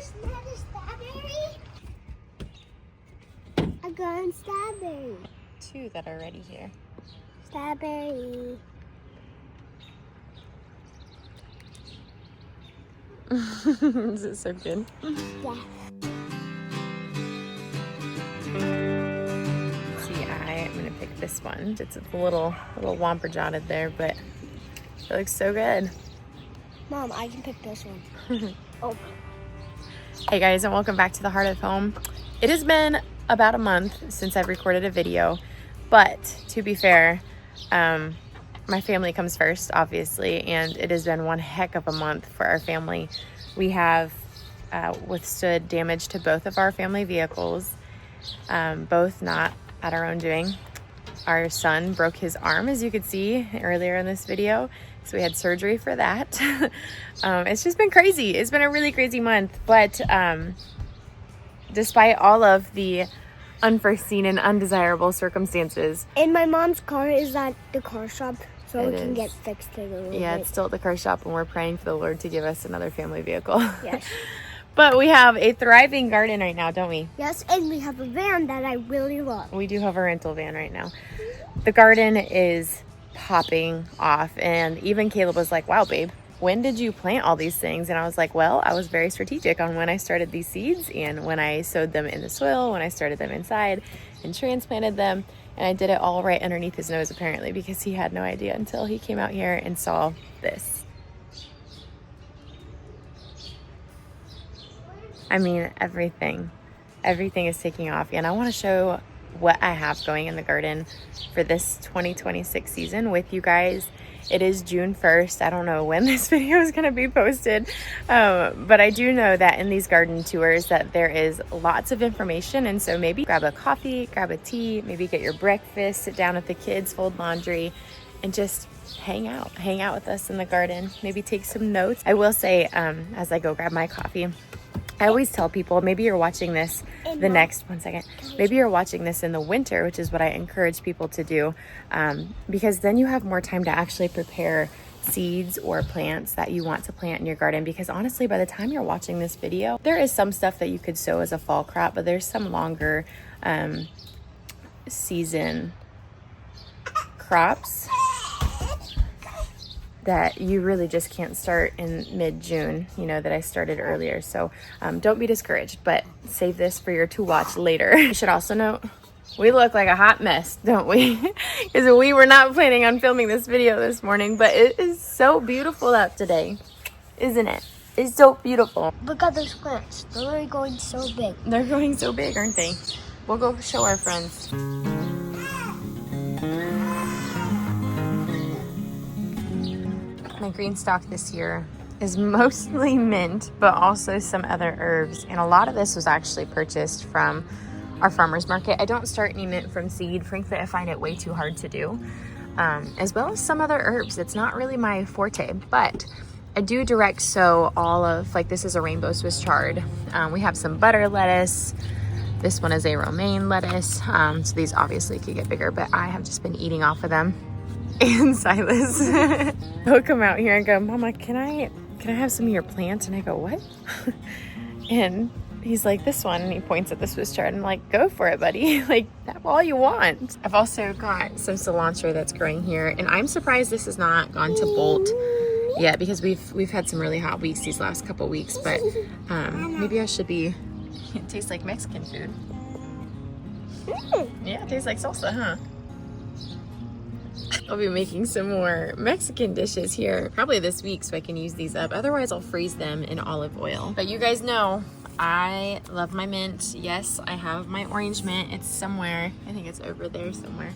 Isn't that a strawberry? I got a strawberry. 2 that are already here. Strawberry. Is it so good? Yeah. See, I'm gonna pick this one. It's a little womper jotted there, but it looks so good. Mom, I can pick this one. Oh. Hey guys, and welcome back to the Heart of Home. It has been about a month since I've recorded a video, but to be fair, my family comes first, obviously, and it has been one heck of a month for our family. We have withstood damage to both of our family vehicles, both not at our own doing. Our son broke his arm, as you could see earlier in this video, so we had surgery for that. It's just been crazy. It's been a really crazy month, but despite all of the unforeseen and undesirable circumstances. And my mom's car is at the car shop, so It it can is. get fixed in a little bit. Yeah, it's still at the car shop, and we're praying for the Lord to give us another family vehicle. Yes. But we have a thriving garden right now, don't we? Yes, and we have a van that I really love. We do have a rental van right now. The garden is popping off, and even Caleb was like, wow, babe, when did you plant all these things? And I was like, well, I was very strategic on when I started these seeds and when I sowed them in the soil, when I started them inside and transplanted them. And I did it all right underneath his nose, apparently, because he had no idea until he came out here and saw this. I mean, everything is taking off, and I want to show what I have going in the garden for this 2026 season with you guys. It is June 1st. I don't know when this video is going to be posted, but I do know that in these garden tours that there is lots of information, and so maybe grab a coffee, grab a tea, maybe get your breakfast, sit down with the kids, fold laundry, and just hang out with us in the garden. Maybe take some notes. I will say, as I go grab my coffee, I always tell people, maybe you're watching this maybe you're watching this in the winter, which is what I encourage people to do, because then you have more time to actually prepare seeds or plants that you want to plant in your garden. Because honestly, by the time you're watching this video, there is some stuff that you could sow as a fall crop, but there's some longer season crops that you really just can't start in mid-June, that I started earlier. So don't be discouraged, but save this for your to watch later. You should also note, we look like a hot mess, don't we? Because we were not planning on filming this video this morning, but it is so beautiful out today, isn't it? It's so beautiful. Look at those plants. They're going so big. They're going so big, aren't they? We'll go show our friends. My green stock this year is mostly mint, but also some other herbs. And a lot of this was actually purchased from our farmer's market. I don't start any mint from seed. Frankly, I find it way too hard to do. As well as some other herbs. It's not really my forte, but I do direct sow all of, like this is a rainbow Swiss chard. We have some butter lettuce. This one is a romaine lettuce. So these obviously could get bigger, but I have just been eating off of them. And Silas, he'll come out here and go, Mama, can I have some of your plants? And I go, what? And he's like, this one, and he points at the Swiss chard. I'm like, go for it, buddy. Like, that's all you want. I've also got some cilantro that's growing here, and I'm surprised this has not gone to bolt yet, because we've had some really hot weeks these last couple weeks. But maybe I should be. It tastes like Mexican food. Yeah, it tastes like salsa, huh? I'll be making some more Mexican dishes here probably this week, so I can use these up. Otherwise, I'll freeze them in olive oil. But you guys know I love my mint. Yes, I have my orange mint. It's somewhere. I think it's over there somewhere.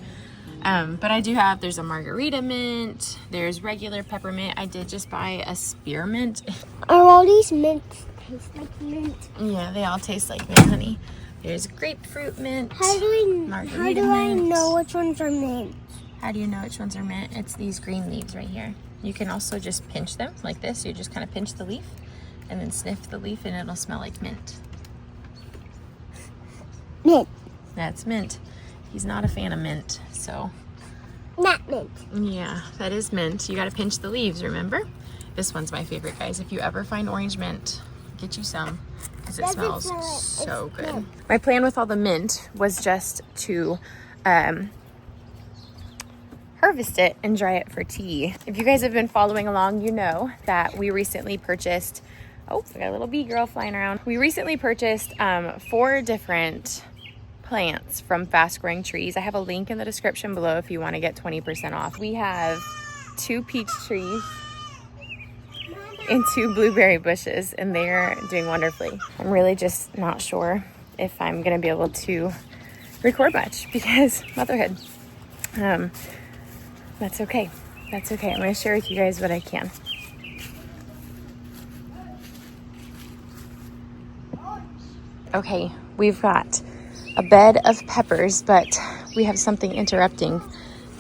But I do have, there's a margarita mint. There's regular peppermint. I did just buy a spearmint. Are all these mints taste like mint? Yeah, they all taste like mint, honey. There's grapefruit mint. How do I know which ones are mint? How do you know which ones are mint? It's these green leaves right here. You can also just pinch them like this. You just kind of pinch the leaf and then sniff the leaf, and it'll smell like mint. Mint. That's mint. He's not a fan of mint, so. Not mint. Yeah, that is mint. You gotta pinch the leaves, remember? This one's my favorite, guys. If you ever find orange mint, get you some, because it smells so good. My plan with all the mint was just to harvest it and dry it for tea. If you guys have been following along, you know that we recently purchased, oh, I got a little bee girl flying around. We recently purchased 4 different plants from Fast Growing Trees. I have a link in the description below if you want to get 20% off. We have 2 peach trees and 2 blueberry bushes, and they're doing wonderfully. I'm really just not sure if I'm gonna be able to record much because motherhood. That's okay. That's okay. I'm gonna share with you guys what I can. Okay, we've got a bed of peppers, but we have something interrupting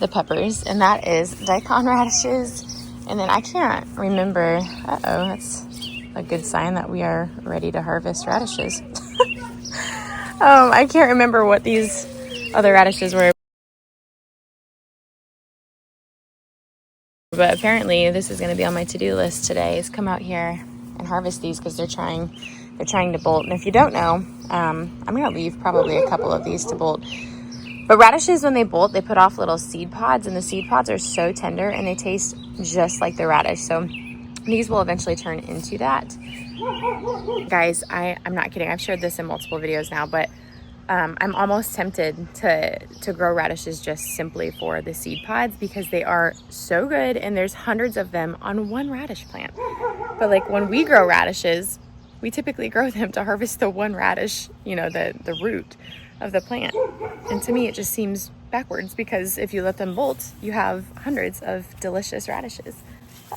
the peppers, and that is daikon radishes. And then I can't remember, that's a good sign that we are ready to harvest radishes. I can't remember what these other radishes were. But apparently this is going to be on my to-do list today, is come out here and harvest these because they're trying to bolt. And if you don't know, I'm going to leave probably a couple of these to bolt. But radishes, when they bolt, they put off little seed pods, and the seed pods are so tender and they taste just like the radish. So these will eventually turn into that. Guys, I'm not kidding. I've shared this in multiple videos now, but I'm almost tempted to grow radishes just simply for the seed pods because they are so good, and there's hundreds of them on one radish plant. But like when we grow radishes, we typically grow them to harvest the one radish, you know, the root of the plant. And to me, it just seems backwards because if you let them bolt, you have hundreds of delicious radishes.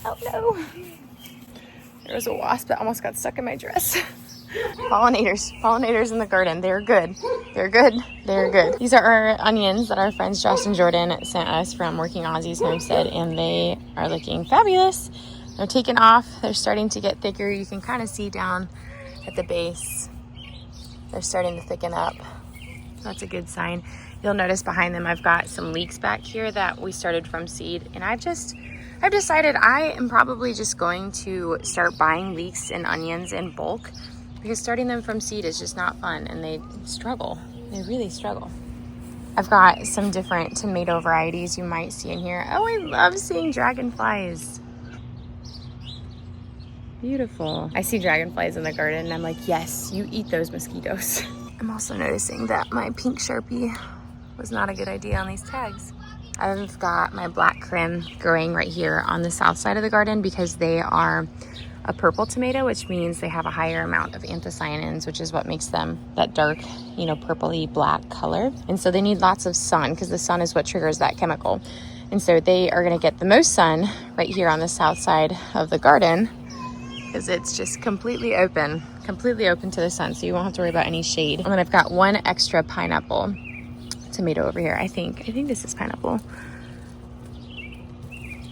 Oh no, there was a wasp that almost got stuck in my dress. Pollinators in the garden. They're good. These are our onions that our friends Josh and Jordan sent us from Working Aussie's Homestead, and they are looking fabulous. They're taking off. They're starting to get thicker. You can kind of see down at the base. They're starting to thicken up. That's a good sign. You'll notice behind them I've got some leeks back here that we started from seed, and I've decided I am probably just going to start buying leeks and onions in bulk because starting them from seed is just not fun, and they struggle. They really struggle. I've got some different tomato varieties you might see in here. Oh, I love seeing dragonflies. Beautiful. I see dragonflies in the garden and I'm like, yes, you eat those mosquitoes. I'm also noticing that my pink Sharpie was not a good idea on these tags. I've got my black creme growing right here on the south side of the garden because they are a purple tomato, which means they have a higher amount of anthocyanins, which is what makes them that dark, you know, purpley black color. And so they need lots of sun because the sun is what triggers that chemical. And so they are going to get the most sun right here on the south side of the garden because it's just completely open to the sun, so you won't have to worry about any shade. And then I've got one extra pineapple tomato over here. I think this is pineapple.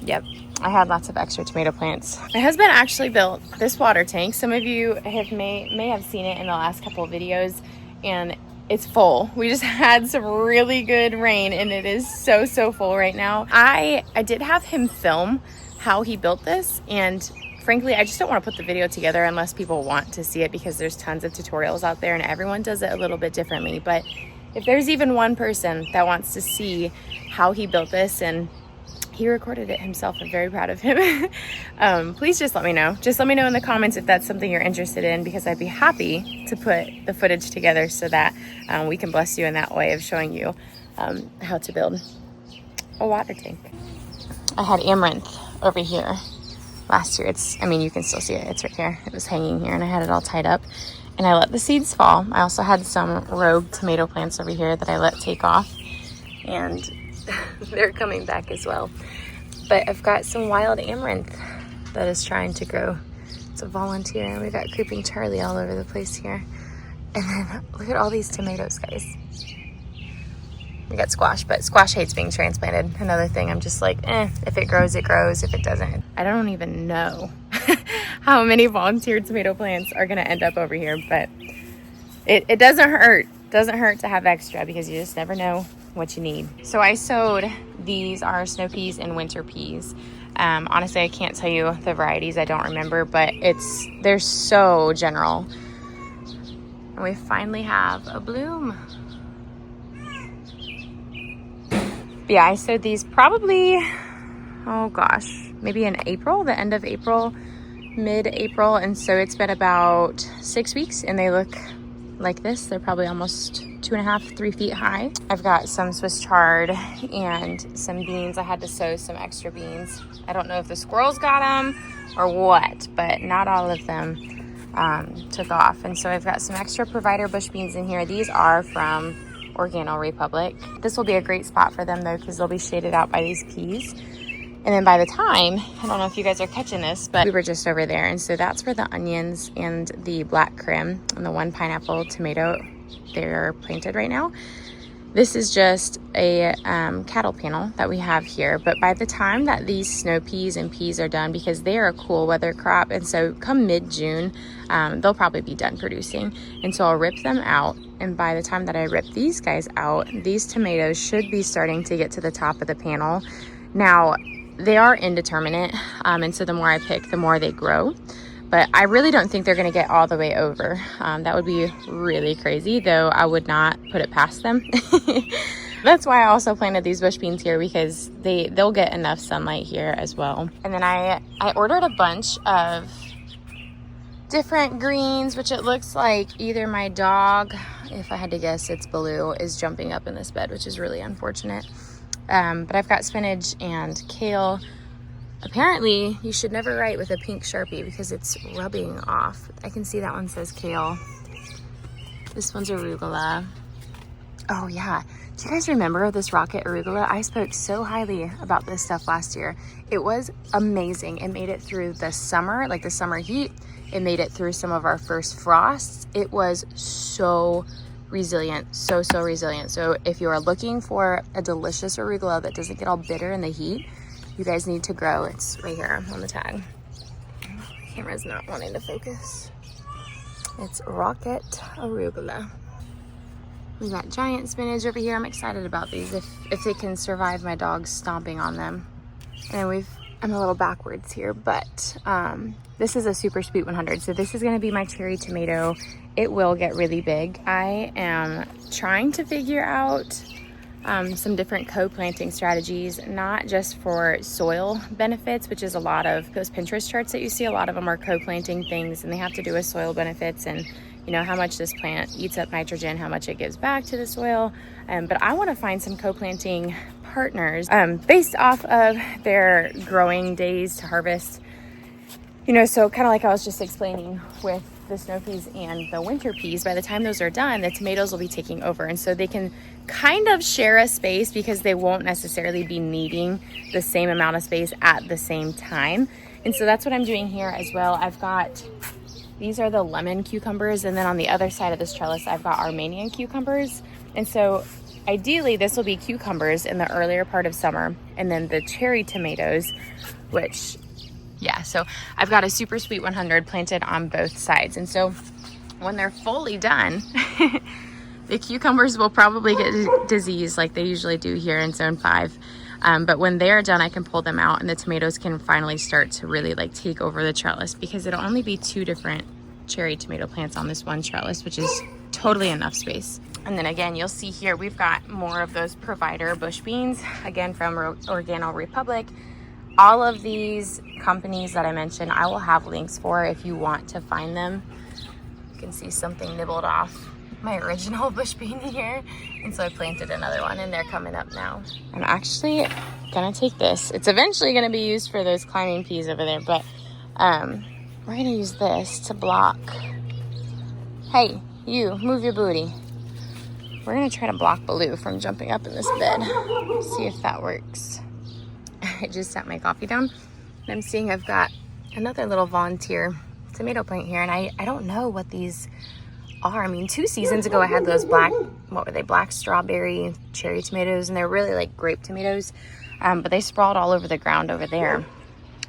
Yep, I had lots of extra tomato plants. My husband actually built this water tank. Some of you may have seen it in the last couple of videos, and it's full. We just had some really good rain, and it is so full right now. I did have him film how he built this, and frankly, I just don't want to put the video together unless people want to see it because there's tons of tutorials out there and everyone does it a little bit differently. But if there's even one person that wants to see how he built this, and he recorded it himself, I'm very proud of him. Please just let me know. Just let me know in the comments if that's something you're interested in, because I'd be happy to put the footage together so that we can bless you in that way of showing you how to build a water tank. I had amaranth over here last year. You can still see it. It's right here. It was hanging here and I had it all tied up and I let the seeds fall. I also had some rogue tomato plants over here that I let take off, and they're coming back as well. But I've got some wild amaranth that is trying to grow. It's a volunteer, and we got creeping Charlie all over the place here. And then look at all these tomatoes, guys. We got squash, but squash hates being transplanted. Another thing, I'm just like, if it grows, it grows. If it doesn't, I don't even know how many volunteer tomato plants are gonna end up over here, but it doesn't hurt. Doesn't hurt to have extra because you just never know what you need. So I sowed, these are snow peas and winter peas. Honestly, I can't tell you the varieties, I don't remember, but they're so general. And we finally have a bloom. But yeah, I sowed these probably, oh gosh, maybe in April, the end of April, mid-April. And so it's been about 6 weeks and they look like this. They're probably almost 2.5, 3 feet high. I've got some Swiss chard and some beans. I had to sow some extra beans. I don't know if the squirrels got them or what, but not all of them took off. And so I've got some extra provider bush beans in here. These are from ORGANO Republic. This will be a great spot for them though, because they'll be shaded out by these peas. And then by the time, I don't know if you guys are catching this, but we were just over there. And so that's where the onions and the black krim and the one pineapple tomato, they're planted right now. This is just a cattle panel that we have here. But by the time that these snow peas and peas are done, because they are a cool weather crop, and so come mid-June, they'll probably be done producing. And so I'll rip them out. And by the time that I rip these guys out, these tomatoes should be starting to get to the top of the panel. Now, they are indeterminate, and so the more I pick, the more they grow. But I really don't think they're going to get all the way over. That would be really crazy, though I would not put it past them. That's why I also planted these bush beans here, because they'll get enough sunlight here as well. And then I ordered a bunch of different greens, which it looks like either my dog, if I had to guess, it's Baloo, is jumping up in this bed, which is really unfortunate. But I've got spinach and kale. Apparently, you should never write with a pink Sharpie because it's rubbing off. I can see that one says kale. This one's arugula. Oh yeah, do you guys remember this rocket arugula? I spoke so highly about this stuff last year. It was amazing. It made it through the summer, like the summer heat. It made it through some of our first frosts. It was so resilient, so resilient. So if you are looking for a delicious arugula that doesn't get all bitter in the heat, you guys need to grow. It's right here on the tag. The camera's not wanting to focus. It's rocket arugula. We got giant spinach over here. I'm excited about these if they can survive my dog stomping on them. And I'm a little backwards here, but this is a super sweet 100. So this is gonna be my cherry tomato. It will get really big. I am trying to figure out some different co-planting strategies, not just for soil benefits, which is a lot of those Pinterest charts that you see. A lot of them are co-planting things and they have to do with soil benefits and you know how much this plant eats up nitrogen, how much it gives back to the soil. But I want to find some co-planting partners based off of their growing days to harvest. You know, so kind of like I was just explaining with the snow peas and the winter peas, by the time those are done, the tomatoes will be taking over. And so they can kind of share a space because they won't necessarily be needing the same amount of space at the same time. And so that's what I'm doing here as well. I've got, these are the lemon cucumbers. And then on the other side of this trellis, I've got Armenian cucumbers. And so ideally this will be cucumbers in the earlier part of summer. And then the cherry tomatoes, which, yeah, so I've got a super sweet 100 planted on both sides. And so when they're fully done, the cucumbers will probably get disease like they usually do here in zone 5. But when they're done, I can pull them out and the tomatoes can finally start to really like take over the trellis, because it'll only be 2 different cherry tomato plants on this one trellis, which is totally enough space. And then again, you'll see here, we've got more of those provider bush beans, again from ORGANO Republic. All of these companies that I mentioned, I will have links for if you want to find them. You can see something nibbled off my original bush bean here. And so I planted another one and they're coming up now. I'm actually gonna take this. It's eventually gonna be used for those climbing peas over there, but we're gonna use this to block. Hey, you, move your booty. We're gonna try to block Baloo from jumping up in this bed. See if that works. I just sat my coffee down and I'm seeing I've got another little volunteer tomato plant here, and I don't know what these are. I mean, 2 seasons ago I had those black, what were they, black strawberry cherry tomatoes, and they're really like grape tomatoes, but they sprawled all over the ground over there.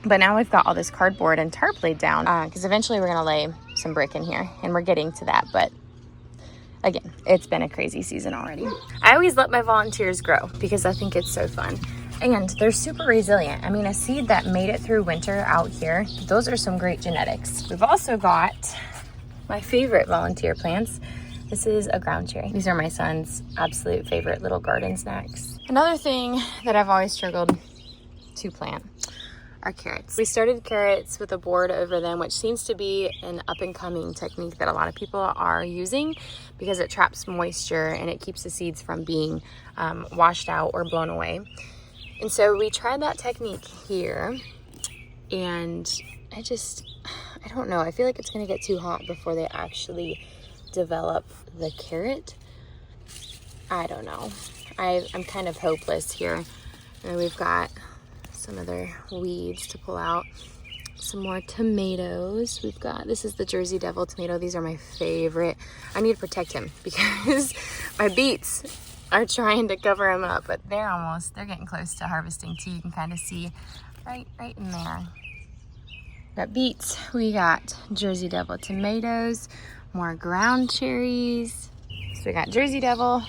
But now we've got all this cardboard and tarp laid down because eventually we're gonna lay some brick in here, and we're getting to that. But again, it's been a crazy season already. I always let my volunteers grow because I think it's so fun. And they're super resilient. I mean, a seed that made it through winter out here, those are some great genetics. We've also got my favorite volunteer plants. This is a ground cherry. These are my son's absolute favorite little garden snacks. Another thing that I've always struggled to plant are carrots. We started carrots with a board over them, which seems to be an up and coming technique that a lot of people are using because it traps moisture and it keeps the seeds from being washed out or blown away. And so we tried that technique here, and I don't know. I feel like it's gonna get too hot before they actually develop the carrot. I don't know. I'm kind of hopeless here. And we've got some other weeds to pull out. Some more tomatoes. This is the Jersey Devil tomato. These are my favorite. I need to protect him because my beets are trying to cover him up, but they're getting close to harvesting too. You can kind of see right in there. Got beets. We got Jersey Devil tomatoes, more ground cherries. So we got Jersey Devil.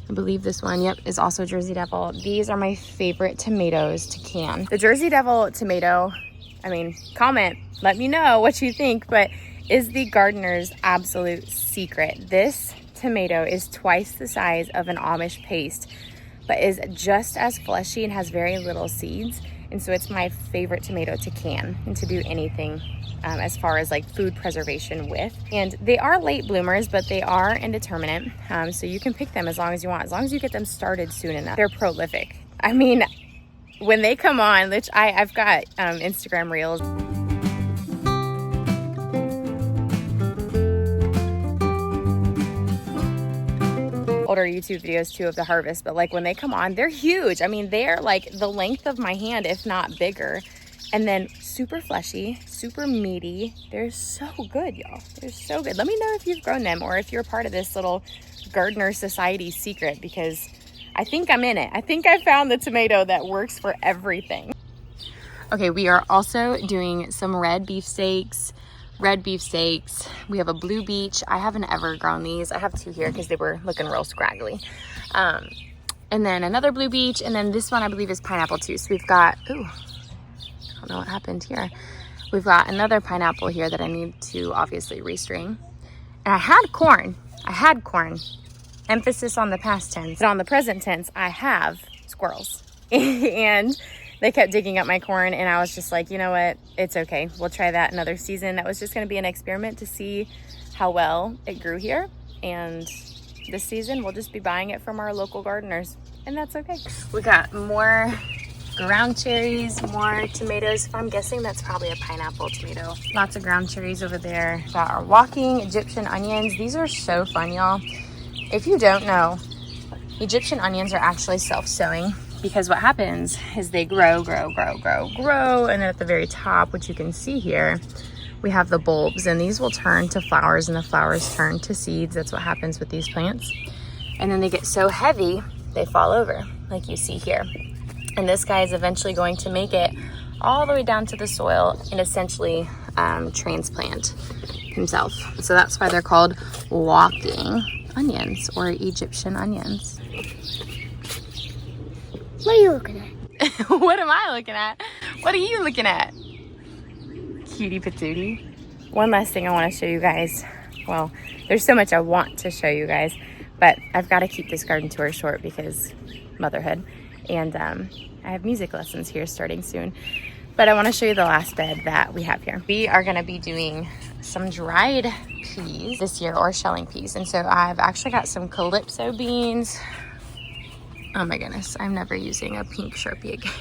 I believe this one, yep, is also Jersey Devil. These are my favorite tomatoes to can. The Jersey Devil tomato, comment, let me know what you think, but is the gardener's absolute secret. This tomato is twice the size of an Amish paste, but is just as fleshy and has very little seeds. And so it's my favorite tomato to can and to do anything as far as like food preservation with. And they are late bloomers, but they are indeterminate. So you can pick them as long as you want, as long as you get them started soon enough. They're prolific. When they come on, which I've got Instagram reels. Older YouTube videos too of the harvest, but like when they come on, they're huge. They're like the length of my hand, if not bigger. And then super fleshy, super meaty. They're so good, y'all. They're so good. Let me know if you've grown them or if you're part of this little gardener society secret, because I think I'm in it. I think I found the tomato that works for everything. Okay, we are also doing some red beefsteaks. We have a blue beech. I haven't ever grown these. I have two here because they were looking real scraggly. And then another blue beech, and then this one I believe is pineapple too. So we've got, I don't know what happened here. We've got another pineapple here that I need to obviously restring. And I had corn. Emphasis on the past tense. But on the present tense, I have squirrels. And they kept digging up my corn, and I was just like, you know what? It's okay. We'll try that another season. That was just going to be an experiment to see how well it grew here. And this season, we'll just be buying it from our local gardeners, and that's okay. We got more ground cherries, more tomatoes. I'm guessing that's probably a pineapple tomato. Lots of ground cherries over there. Got our walking Egyptian onions. These are so fun, y'all. If you don't know, Egyptian onions are actually self-sowing, because what happens is they grow, and then at the very top, which you can see here, we have the bulbs, and these will turn to flowers, and the flowers turn to seeds. That's what happens with these plants. And then they get so heavy, they fall over, like you see here. And this guy is eventually going to make it all the way down to the soil and essentially transplant himself. So that's why they're called walking onions or Egyptian onions. What are you looking at? What am I looking at? What are you looking at? Cutie patootie. One last thing I want to show you guys. Well, there's so much I want to show you guys, but I've got to keep this garden tour short because motherhood. And I have music lessons here starting soon. But I want to show you the last bed that we have here. We are going to be doing some dried peas this year, or shelling peas. And so I've actually got some Calypso beans. Oh my goodness, I'm never using a pink Sharpie again.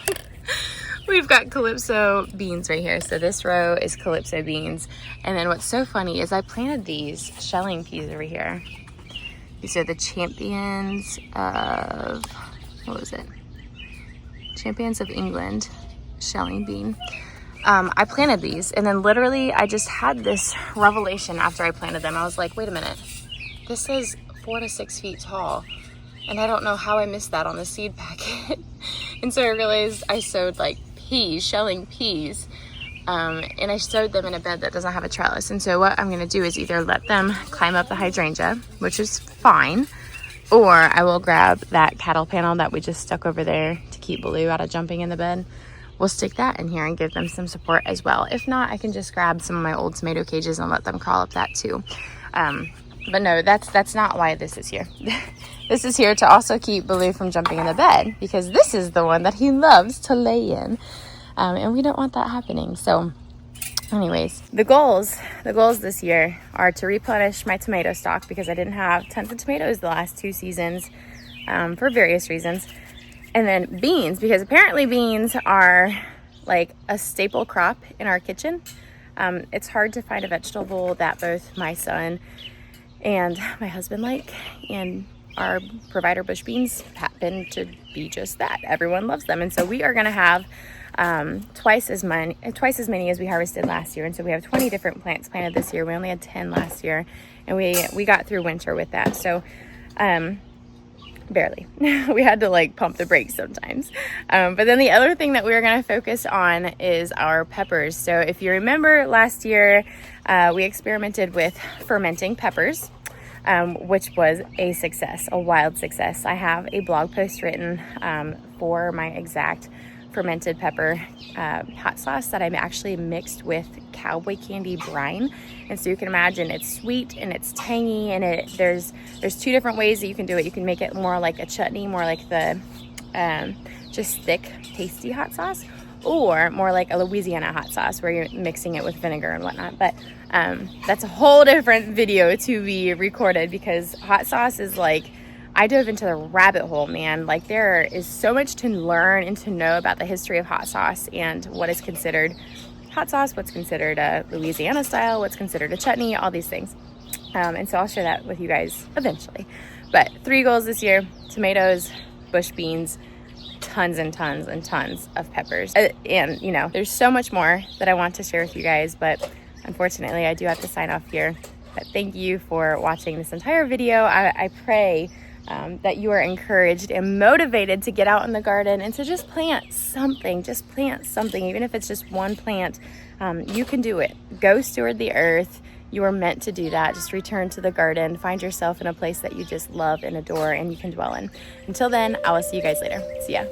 We've got Calypso beans right here. So this row is Calypso beans. And then what's so funny is I planted these shelling peas over here. These are the Champions of, what was it? Champions of England shelling bean. I planted these, and then literally I just had this revelation after I planted them. I was like, wait a minute, this is 4 to 6 feet tall, and I don't know how I missed that on the seed packet. And so I realized I sowed like peas, shelling peas, and I sowed them in a bed that doesn't have a trellis. And so what I'm going to do is either let them climb up the hydrangea, which is fine, or I will grab that cattle panel that we just stuck over there to keep Baloo out of jumping in the bed. we'll stick that in here and give them some support as well. If not, I can just grab some of my old tomato cages and let them crawl up that too. But no, that's not why this is here. This is here to also keep Baloo from jumping in the bed, because this is the one that he loves to lay in. And we don't want that happening. So anyways, the goals this year are to replenish my tomato stock, because I didn't have tons of tomatoes the last 2 seasons for various reasons. And then beans, because apparently beans are like a staple crop in our kitchen. It's hard to find a vegetable that both my son and my husband like, and our provider bush beans happen to be just that. Everyone loves them. And so we are going to have twice as many as we harvested last year. And so we have 20 different plants planted this year. We only had 10 last year, and we got through winter with that. So barely. We had to like pump the brakes sometimes. But then the other thing that we're going to focus on is our peppers. So if you remember last year, we experimented with fermenting peppers, which was a success, a wild success. I have a blog post written for my exact fermented pepper hot sauce that I'm actually mixed with cowboy candy brine. And so you can imagine it's sweet and it's tangy, and there's 2 different ways that you can do it. You can make it more like a chutney, more like the just thick, tasty hot sauce, or more like a Louisiana hot sauce where you're mixing it with vinegar and whatnot. But that's a whole different video to be recorded, because hot sauce is like, I dove into the rabbit hole, man. Like, there is so much to learn and to know about the history of hot sauce and what is considered hot sauce, what's considered a Louisiana style, what's considered a chutney, all these things. And so I'll share that with you guys eventually. But 3 goals this year: tomatoes, bush beans, tons and tons and tons of peppers. And, you know, there's so much more that I want to share with you guys, but unfortunately I do have to sign off here. But thank you for watching this entire video. I pray that you are encouraged and motivated to get out in the garden and to just plant something, even if it's just 1 plant. You can do it. Go steward the earth. You are meant to do that. Just return to the garden, find yourself in a place that you just love and adore and you can dwell in. Until then, I will see you guys later. See ya.